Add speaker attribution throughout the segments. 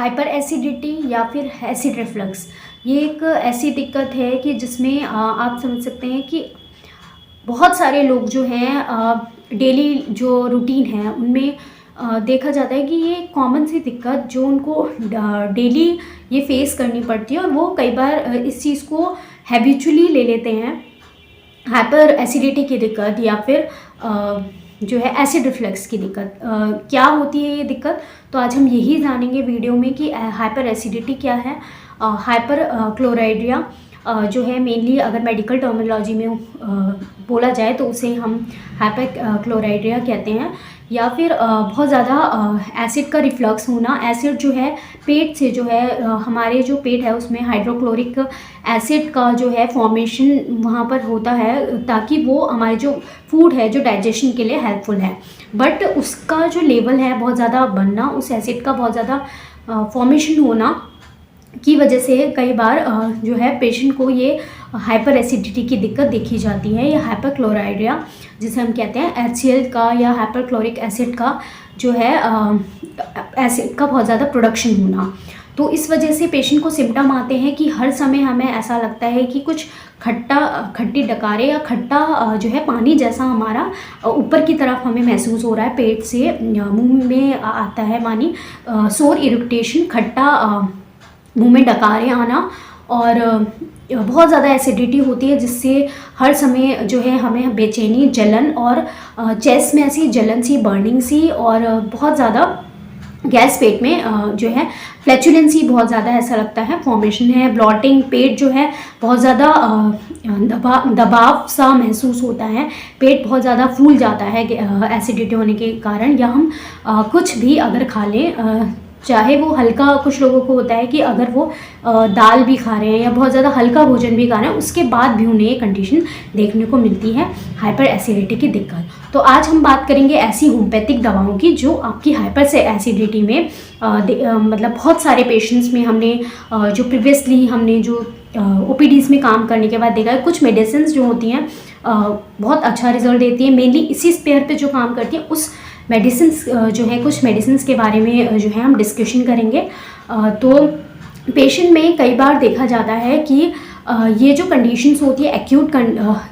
Speaker 1: Hyper acidity या फिर acid reflux, ये एक ऐसी दिक्कत है कि जिसमें आप समझ सकते हैं कि बहुत सारे लोग जो हैं डेली जो रूटीन है उनमें देखा जाता है कि ये कॉमन सी दिक्कत जो उनको डेली ये फेस करनी पड़ती है और वो कई बार इस चीज़ को हैबिचुअली ले लेते हैं। हाइपर एसिडिटी की दिक्कत या फिर जो है एसिड रिफ्लक्स की दिक्कत, क्या होती है ये दिक्कत, तो आज हम यही जानेंगे वीडियो में कि हाइपर एसिडिटी क्या है। हाइपर क्लोराइड्रिया जो है मेनली अगर मेडिकल टर्मिनोलॉजी में बोला जाए तो उसे हम हाइपर क्लोराइड्रिया कहते हैं। या फिर बहुत ज़्यादा एसिड का रिफ्लक्स होना, एसिड जो है पेट से जो है हमारे जो पेट है उसमें हाइड्रोक्लोरिक एसिड का जो है फॉर्मेशन वहाँ पर होता है ताकि वो हमारे जो फूड है जो डाइजेशन के लिए हेल्पफुल है, बट उसका जो लेवल है बहुत ज़्यादा बनना, उस एसिड का बहुत ज़्यादा फॉर्मेशन होना की वजह से कई बार जो है पेशेंट को ये हाइपर एसिडिटी की दिक्कत देखी जाती है। या हाइपर क्लोराइड्रिया जिसे हम कहते हैं HCl का या हाइपर क्लोरिक एसिड का जो है एसिड का बहुत ज़्यादा प्रोडक्शन होना, तो इस वजह से पेशेंट को सिम्टम आते हैं कि हर समय हमें ऐसा लगता है कि कुछ खट्टी डकारे या खट्टा जो है पानी जैसा हमारा ऊपर की तरफ हमें महसूस हो रहा है, पेट से मुंह में आता है पानी, सोर इरिटेशन, खट्टा मुंह में डकारे आना और बहुत ज़्यादा एसिडिटी होती है जिससे हर समय जो है हमें बेचैनी, जलन और चेस्ट में ऐसी जलन सी, बर्निंग सी और बहुत ज़्यादा गैस पेट में जो है फ्लैचुलेंसी बहुत ज़्यादा ऐसा लगता है फॉर्मेशन है, ब्लॉटिंग, पेट जो है बहुत ज़्यादा दबाव सा महसूस होता है, पेट बहुत ज़्यादा फूल जाता है एसिडिटी होने के कारण। या हम कुछ भी अगर खा लें, चाहे वो हल्का, कुछ लोगों को होता है कि अगर वो दाल भी खा रहे हैं या बहुत ज़्यादा हल्का भोजन भी खा रहे हैं उसके बाद भी उन्हें ये कंडीशन देखने को मिलती है हाइपर एसिडिटी की दिक्कत। तो आज हम बात करेंगे ऐसी होम्योपैथिक दवाओं की जो आपकी हाइपर से एसिडिटी में मतलब बहुत सारे पेशेंट्स में हमने जो प्रीवियसली हमने जो OPDs में काम करने के बाद देखा है, कुछ मेडिसिन जो होती हैं बहुत अच्छा रिजल्ट देती है, मेनली इसी स्पेयर पे जो काम करती है उस मेडिसिन्स जो है कुछ मेडिसिन्स के बारे में जो है हम डिस्कशन करेंगे। तो पेशेंट में कई बार देखा जाता है कि ये जो कंडीशंस होती है एक्यूट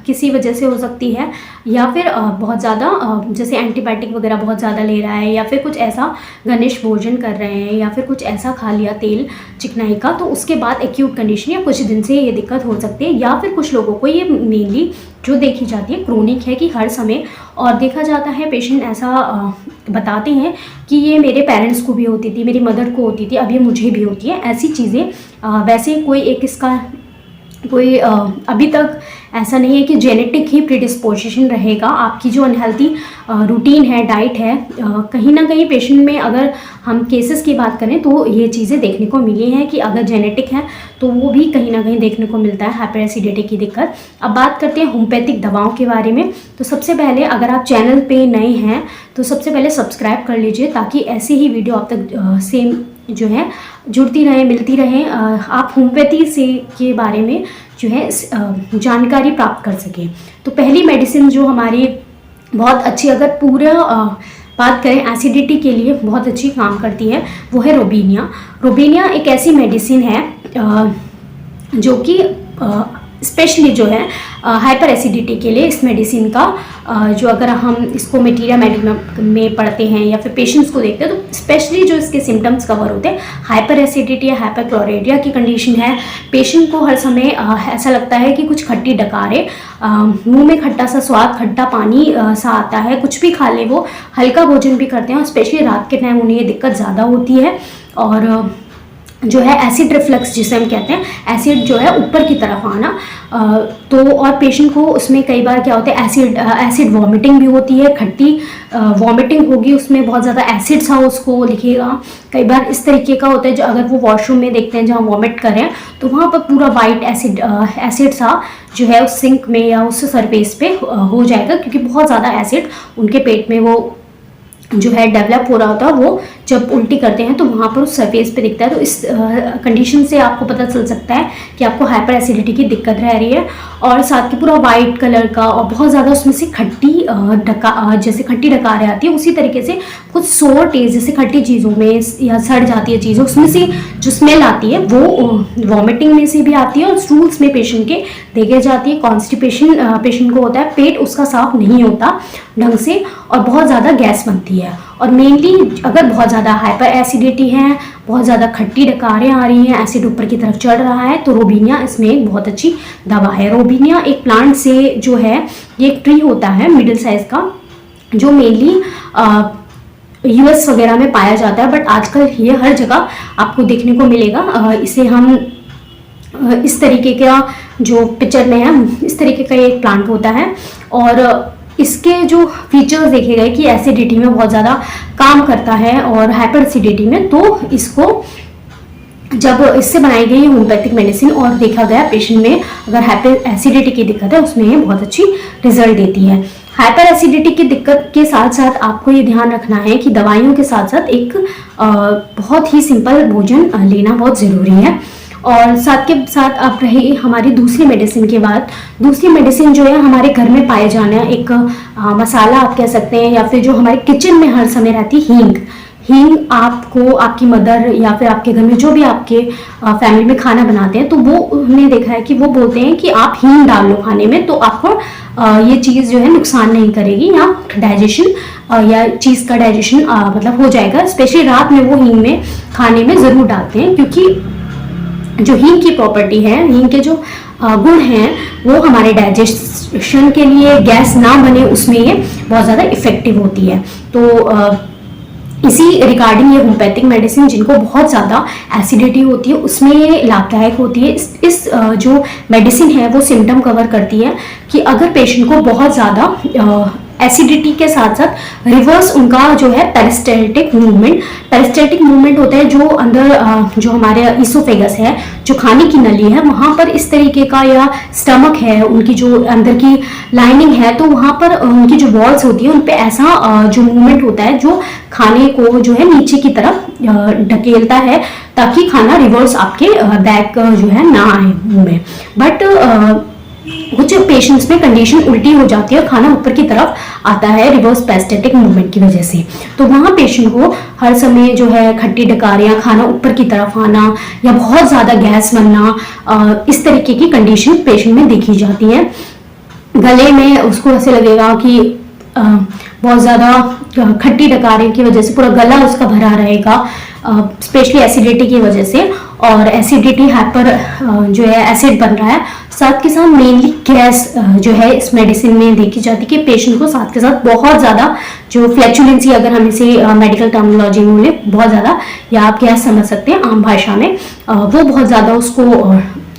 Speaker 1: किसी वजह से हो सकती है या फिर बहुत ज़्यादा जैसे एंटीबायोटिक वगैरह बहुत ज़्यादा ले रहा है या फिर कुछ ऐसा घनिष्ठ भोजन कर रहे हैं या फिर कुछ ऐसा खा लिया तेल चिकनाई का, तो उसके बाद एक्यूट कंडीशन या कुछ दिन से ये दिक्कत हो सकती है। या फिर कुछ लोगों को ये मेनली जो देखी जाती है क्रोनिक है कि हर समय, और देखा जाता है पेशेंट ऐसा बताते हैं कि ये मेरे पेरेंट्स को भी होती थी, मेरी मदर को होती थी, अब ये मुझे भी होती है, ऐसी चीज़ें। वैसे कोई एक इसका कोई अभी तक ऐसा नहीं है कि जेनेटिक ही प्रीडिस्पोजिशन रहेगा। आपकी जो अनहेल्थी रूटीन है, डाइट है, कहीं ना कहीं पेशेंट में अगर हम केसेस की बात करें तो ये चीज़ें देखने को मिली हैं कि अगर जेनेटिक है तो वो भी कहीं ना कहीं देखने को मिलता है हाइपर एसिडिटी की दिक्कत। अब बात करते हैं होम्योपैथिक दवाओं के बारे में। तो सबसे पहले अगर आप चैनल पे नए हैं तो सबसे पहले सब्सक्राइब कर लीजिए ताकि ऐसे ही वीडियो आप तक सेम जो है जुड़ती रहे, मिलती रहे, आप होम्योपैथी से के बारे में जो है जानकारी प्राप्त कर सकें। तो पहली मेडिसिन जो हमारी बहुत अच्छी, अगर पूरा बात करें एसिडिटी के लिए बहुत अच्छी काम करती है, वो है रोबीनिया। रोबीनिया एक ऐसी मेडिसिन है जो कि स्पेशली जो है हाइपर एसिडिटी के लिए इस मेडिसिन का जो अगर हम इसको मटीरिया मेडिसिन में पढ़ते हैं या फिर पेशेंट्स को देखते हैं तो स्पेशली जो इसके सिम्टम्स कवर होते हैं हाइपर एसिडिटी या हाइपर क्लोराइड्रिया की कंडीशन है। पेशेंट को हर समय ऐसा लगता है कि कुछ खट्टी डकारे, मुंह में खट्टा सा स्वाद, खट्टा पानी सा आता है, कुछ भी खा ले, वो हल्का भोजन भी करते हैं और स्पेशली रात के टाइम उन्हें ये दिक्कत ज़्यादा होती है। और जो है एसिड रिफ्लक्स जिसे हम कहते हैं, एसिड जो है ऊपर की तरफ आना, तो और पेशेंट को उसमें कई बार क्या होता है एसिड वॉमिटिंग भी होती है, खट्टी वॉमिटिंग होगी, उसमें बहुत ज़्यादा एसिड सा उसको लिखेगा। कई बार इस तरीके का होता है जो अगर वो वॉशरूम में देखते हैं जहाँ वॉमिट कर रहे हैं तो वहाँ पर पूरा वाइट एसिड सा जो है उस सिंक में या उस सरफेस पे हो जाएगा क्योंकि बहुत ज़्यादा एसिड उनके पेट में वो जो है डेवलप हो रहा होता है, वो जब उल्टी करते हैं तो वहाँ पर उस सरफेस पे दिखता है। तो इस कंडीशन से आपको पता चल सकता है कि आपको हाइपर एसिडिटी की दिक्कत रह रही है। और साथ के पूरा वाइट कलर का और बहुत ज़्यादा उसमें से खट्टी जैसे खट्टी डकारें आती है, उसी तरीके से कुछ सोर टेस्ट जैसे खट्टी चीज़ों में या सड़ जाती है चीज़ें, उसमें से जो स्मेल आती है वो वॉमिटिंग में से भी आती है और स्टूल्स में पेशेंट के देखे जाती है। कॉन्स्टिपेशन पेशेंट को होता है, पेट उसका साफ नहीं होता ढंग से और बहुत ज़्यादा गैस बनती है। और मेनली अगर बहुत ज़्यादा हाइपर एसिडिटी है, बहुत ज़्यादा खट्टी डकारें आ रही हैं, एसिड ऊपर की तरफ चढ़ रहा है, तो रोबिनिया इसमें एक बहुत अच्छी दवा है। रोबिनिया एक प्लांट से जो है, ये एक ट्री होता है मिडिल साइज का, जो मेनली यूएस वगैरह में पाया जाता है, बट आजकल ये हर जगह आपको देखने को मिलेगा। इसे हम इस तरीके का जो पिक्चर में है, इस तरीके का एक प्लांट होता है और इसके जो फीचर्स देखे गए कि एसिडिटी में बहुत ज़्यादा काम करता है और हाइपर एसिडिटी में, तो इसको जब इससे बनाई गई होम्योपैथिक मेडिसिन और देखा गया पेशेंट में अगर हाइपर एसिडिटी की दिक्कत है उसमें ये बहुत अच्छी रिजल्ट देती है। हाइपर एसिडिटी की दिक्कत के साथ साथ आपको ये ध्यान रखना है कि दवाइयों के साथ साथ एक बहुत ही सिंपल भोजन लेना बहुत ज़रूरी है। और साथ के साथ अब रही हमारी दूसरी मेडिसिन की बात। दूसरी मेडिसिन जो है हमारे घर में पाए जाना एक मसाला आप कह सकते हैं, या फिर जो हमारे किचन में हर समय रहती हींग। हींग आपको आपकी मदर या फिर आपके घर में जो भी आपके फैमिली में खाना बनाते हैं, तो वो हमने देखा है कि वो बोलते हैं कि आप हींग डाल लो खाने में, तो आपको ये चीज़ जो है नुकसान नहीं करेगी या डाइजेशन या चीज़ का डाइजेशन मतलब हो जाएगा। स्पेशली रात में वो हींग में खाने में ज़रूर डालते हैं, क्योंकि जो हींग की प्रॉपर्टी है, हींग के जो गुण हैं, वो हमारे डाइजेशन के लिए, गैस ना बने उसमें ये बहुत ज़्यादा इफेक्टिव होती है। तो इसी रिगार्डिंग ये होम्योपैथिक मेडिसिन जिनको बहुत ज़्यादा एसिडिटी होती है उसमें ये लाभदायक होती है। इस जो मेडिसिन है वो सिम्टम कवर करती है कि अगर पेशेंट को बहुत ज़्यादा एसिडिटी के साथ साथ रिवर्स उनका जो है पेरिस्टैल्टिक मूवमेंट होता है, जो अंदर जो हमारे इसोफेगस है, जो खाने की नली है, वहाँ पर इस तरीके का, या स्टमक है, उनकी जो अंदर की लाइनिंग है, तो वहाँ पर उनकी जो वॉल्स होती है उन पे ऐसा जो मूवमेंट होता है जो खाने को जो है नीचे की तरफ ढकेलता है, ताकि खाना रिवर्स आपके बैक जो है ना आए मुंह में। बट कुछ पेशेंट्स में कंडीशन उल्टी हो जाती है और खाना ऊपर की तरफ आता है रिवर्स पेरिस्टैल्टिक मूवमेंट की वजह से। तो वहाँ पेशेंट को हर समय जो है खट्टी डकारियाँ, खाना ऊपर की तरफ आना या बहुत ज़्यादा गैस बनना, इस तरीके की कंडीशन पेशेंट में देखी जाती है। गले में उसको ऐसे लगेगा कि बहुत ज़्यादा खट्टी डकारें की वजह से पूरा गला उसका भरा रहेगा, स्पेशली एसिडिटी की वजह से, और एसिडिटी हाइपर जो है एसिड बन रहा है। साथ के साथ मेनली गैस जो है इस मेडिसिन में देखी जाती है कि पेशेंट को साथ के साथ बहुत ज़्यादा जो फ्लैचुलेंसी, अगर हम इसे मेडिकल टर्मिनोलॉजी में बोले, बहुत ज़्यादा, या आप गैस समझ सकते हैं आम भाषा में, वो बहुत ज़्यादा उसको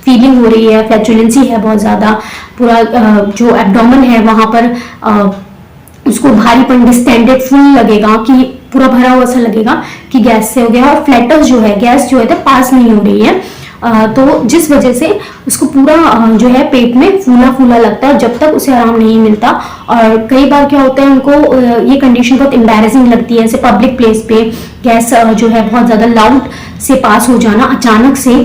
Speaker 1: फीलिंग हो रही है, फ्लैचुलेंसी है बहुत ज़्यादा, पूरा जो एब्डोमेन है वहाँ पर उसको भारीपन, डिस्टेंडेड, फुल लगेगा कि पूरा भरा हुआ सा लगेगा कि गैस से हो गया, और फ्लैटस जो है, गैस जो है तो पास नहीं हो रही है, तो जिस वजह से उसको पूरा जो है पेट में फूला फूला लगता है जब तक उसे आराम नहीं मिलता। और कई बार क्या होता है, उनको ये कंडीशन बहुत एम्बैरेसिंग लगती है, जैसे पब्लिक प्लेस पे गैस जो है बहुत ज़्यादा लाउड से पास हो जाना, अचानक से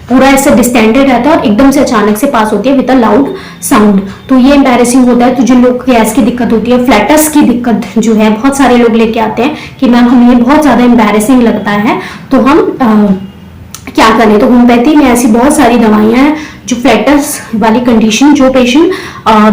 Speaker 1: पूरा ऐसा डिस्टेंडेड रहता है और एकदम से अचानक से पास होती है विद अ लाउड साउंड, तो ये एम्बैरेसिंग होता है। तो जिन लोग को गैस की दिक्कत होती है, फ्लैटस की दिक्कत जो है, बहुत सारे लोग लेके आते हैं कि मैम हमें ये बहुत ज़्यादा एम्बैरेसिंग लगता है, तो हम क्या करें। तो होम्योपैथी में ऐसी बहुत सारी दवाइयाँ हैं जो फ्लैटस वाली कंडीशन, जो पेशेंट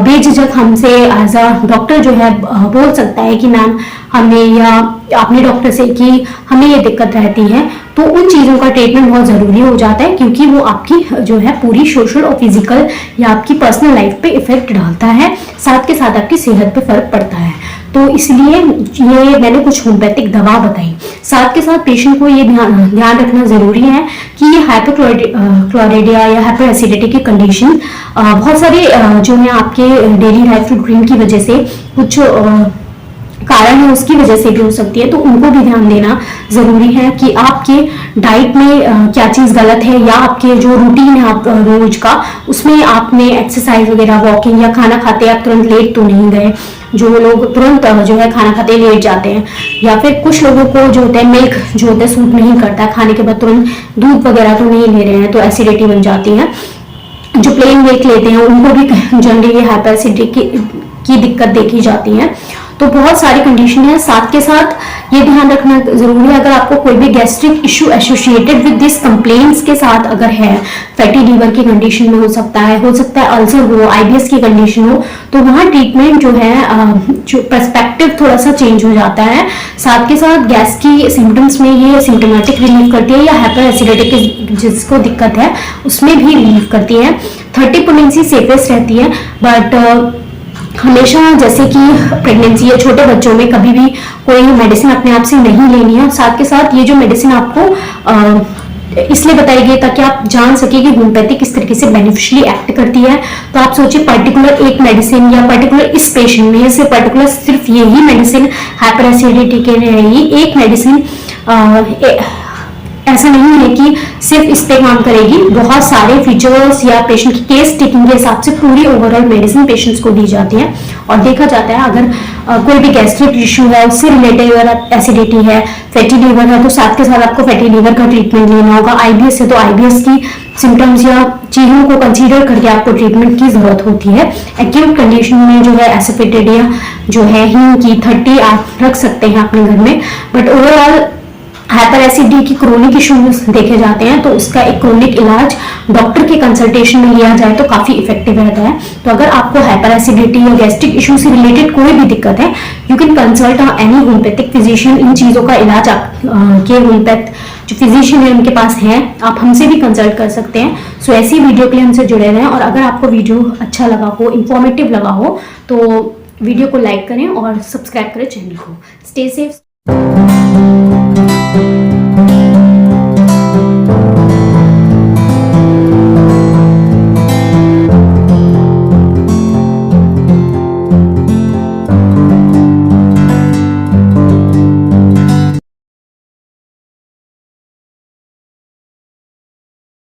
Speaker 1: बेझिझक हमसे एज अ डॉक्टर जो है बोल सकता है कि मैम हमें, या अपने डॉक्टर से कि हमें ये दिक्कत रहती है, तो उन चीज़ों का ट्रीटमेंट बहुत ज़रूरी हो जाता है, क्योंकि वो आपकी जो है पूरी सोशल और फिजिकल या आपकी पर्सनल लाइफ पे इफेक्ट डालता है, साथ के साथ आपकी सेहत पे फर्क पड़ता है। तो इसलिए ये मैंने कुछ होम्योपैथिक दवा बताई। साथ के साथ पेशेंट को ये ध्यान रखना ज़रूरी है कि ये हाइपोक्लोराइडिया या हाइपर एसिडिटी की कंडीशन बहुत सारे जो है आपके डेली लाइफ रूटीन की वजह से कुछ कारण है उसकी वजह से भी हो सकती है, तो उनको भी ध्यान देना जरूरी है कि आपके डाइट में क्या चीज गलत है, या आपके जो रूटीन है आप रोज का उसमें आपने एक्सरसाइज वगैरह, वॉकिंग या खाना खाते आप तुरंत लेट तो नहीं गए। जो लोग तुरंत जो है खाना खाते लेट जाते हैं, या फिर कुछ लोगों को जो होता है मिल्क जो होता है सूट नहीं करता, खाने के बाद तुरंत दूध वगैरह तो नहीं ले रहे हैं, तो एसिडिटी बन जाती है। जो प्लेन मिल्क लेते हैं उनको भी जनरली हाइपर एसिडिटी की दिक्कत देखी जाती है। तो बहुत सारी कंडीशन है। साथ के साथ ये ध्यान रखना जरूरी है, अगर आपको कोई भी gastric issue associated with this complaints के साथ अगर है, फैटी लीवर की कंडीशन में हो सकता है अल्सर हो, आईबीएस की कंडीशन हो, तो वहाँ ट्रीटमेंट जो है जो पर्सपेक्टिव थोड़ा सा चेंज हो जाता है। साथ के साथ गैस की सिम्टम्स में ये सिम्टोमेटिक रिलीफ करती है, या हाइपर एसिडिटी जिसको दिक्कत है उसमें भी रिलीफ करती है। 30 पोटेंसी सेफेस्ट रहती है, बट हमेशा जैसे कि प्रेगनेंसी या छोटे बच्चों में कभी भी कोई मेडिसिन अपने आप से नहीं लेनी है। साथ के साथ ये जो मेडिसिन आपको इसलिए बताई गई ताकि आप जान सके कि होम्योपैथी किस तरीके से बेनिफिशियली एक्ट करती है। तो आप सोचिए पर्टिकुलर एक मेडिसिन या पर्टिकुलर इस पेशेंट में से पर्टिकुलर सिर्फ यही मेडिसिन हाइपर एसिडिटी के लिए रहेगी, एक मेडिसिन ऐसा नहीं है कि सिर्फ इस पे काम करेगी, बहुत सारे फीचर्स या पेशेंट की केस टेकिंग के हिसाब से पूरी ओवरऑल मेडिसिन पेशेंट्स को दी जाती है। और देखा जाता है अगर कोई भी गैस्ट्रिक इशू है उससे रिलेटेड अगर एसिडिटी है, फैटी लीवर है, तो साथ के साथ आपको फैटी लीवर का ट्रीटमेंट लेना होगा। आईबीएस है तो आईबीएस की सिम्टम्स या चीजों को कंसीडर करके आपको ट्रीटमेंट की जरूरत होती है। एक्यूट कंडीशन में जो है एसिडिटी जो है हींग की 30 आप रख सकते हैं अपने घर में, बट ओवरऑल हाइपर एसिडिटी की क्रोनिक इश्यूज देखे जाते हैं, तो उसका एक क्रोनिक इलाज डॉक्टर के कंसल्टेशन में लिया जाए तो काफी इफेक्टिव रहता है। तो अगर आपको हाइपर एसिडिटी या गैस्ट्रिक इशू से रिलेटेड कोई भी दिक्कत है, you can consult any homeopathic physician. इन चीजों का इलाज के होम्योपैथ जो फिजिशियन है उनके पास है, आप हमसे भी कंसल्ट कर सकते हैं। सो ऐसी वीडियो के लिए हमसे जुड़े रहें, और अगर आपको वीडियो अच्छा लगा हो, इंफॉर्मेटिव लगा हो, तो वीडियो को लाइक करें और सब्सक्राइब करें चैनल को। Stay safe.